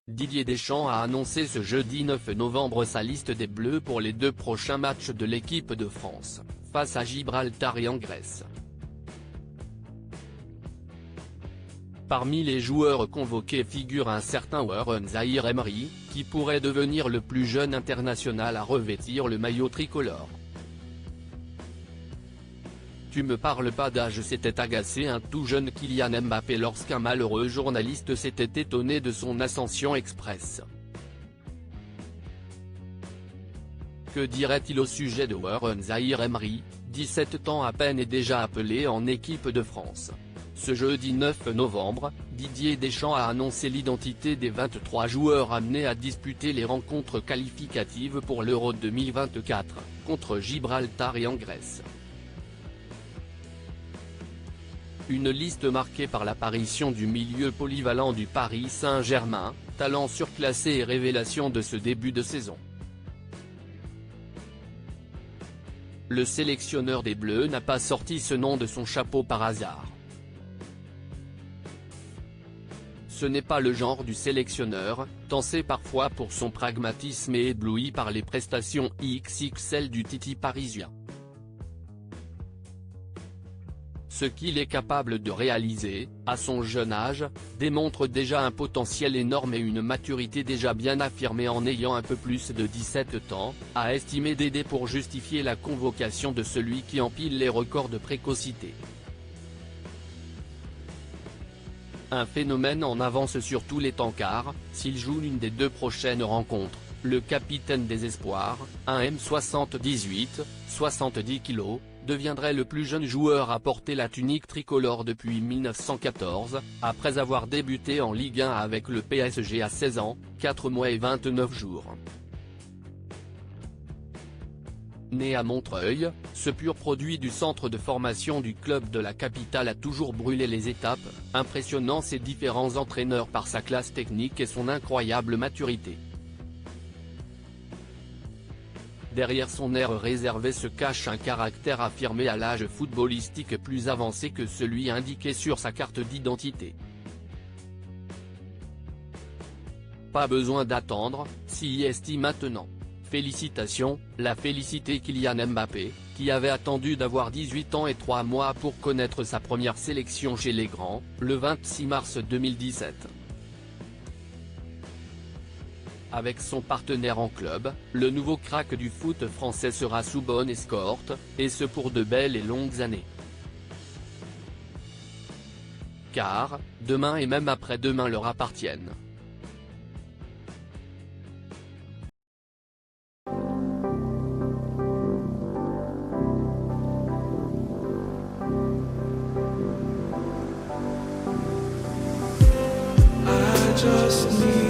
Didier Deschamps a annoncé ce jeudi 9 novembre sa liste des Bleus pour les 2 prochains matchs de l'équipe de France, face à Gibraltar et en Grèce. Parmi les joueurs convoqués figure un certain Warren Zaïre-Emery, qui pourrait devenir le plus jeune international à revêtir le maillot tricolore. Tu me parles pas d'âge, s'était agacé un tout jeune Kylian Mbappé lorsqu'un malheureux journaliste s'était étonné de son ascension express. Que dirait-il au sujet de Warren Zaïre-Emery, 17 ans à peine et déjà appelé en équipe de France? Ce jeudi 9 novembre, Didier Deschamps a annoncé l'identité des 23 joueurs amenés à disputer les rencontres qualificatives pour l'Euro 2024, contre Gibraltar et en Grèce. Une liste marquée par l'apparition du milieu polyvalent du Paris Saint-Germain, talent surclassé et révélation de ce début de saison. Le sélectionneur des Bleus n'a pas sorti ce nom de son chapeau par hasard. Ce n'est pas le genre du sélectionneur, tancé parfois pour son pragmatisme et ébloui par les prestations XXL du Titi parisien. Ce qu'il est capable de réaliser, à son jeune âge, démontre déjà un potentiel énorme et une maturité déjà bien affirmée en ayant un peu plus de 17 ans, a estimé Dédé pour justifier la convocation de celui qui empile les records de précocité. Un phénomène en avance sur tous les temps car, s'il joue l'une des 2 prochaines rencontres, le capitaine des espoirs, un M78, 70 kg, deviendrait le plus jeune joueur à porter la tunique tricolore depuis 1914, après avoir débuté en Ligue 1 avec le PSG à 16 ans, 4 mois et 29 jours. Né à Montreuil, ce pur produit du centre de formation du club de la capitale a toujours brûlé les étapes, impressionnant ses différents entraîneurs par sa classe technique et son incroyable maturité. Derrière son air réservé se cache un caractère affirmé à l'âge footballistique plus avancé que celui indiqué sur sa carte d'identité. Pas besoin d'attendre, s'y est maintenant. Félicitations, l'a félicité Kylian Mbappé, qui avait attendu d'avoir 18 ans et 3 mois pour connaître sa première sélection chez les grands, le 26 mars 2017. Avec son partenaire en club, le nouveau crack du foot français sera sous bonne escorte, et ce pour de belles et longues années. Car, demain et même après-demain leur appartiennent. I just need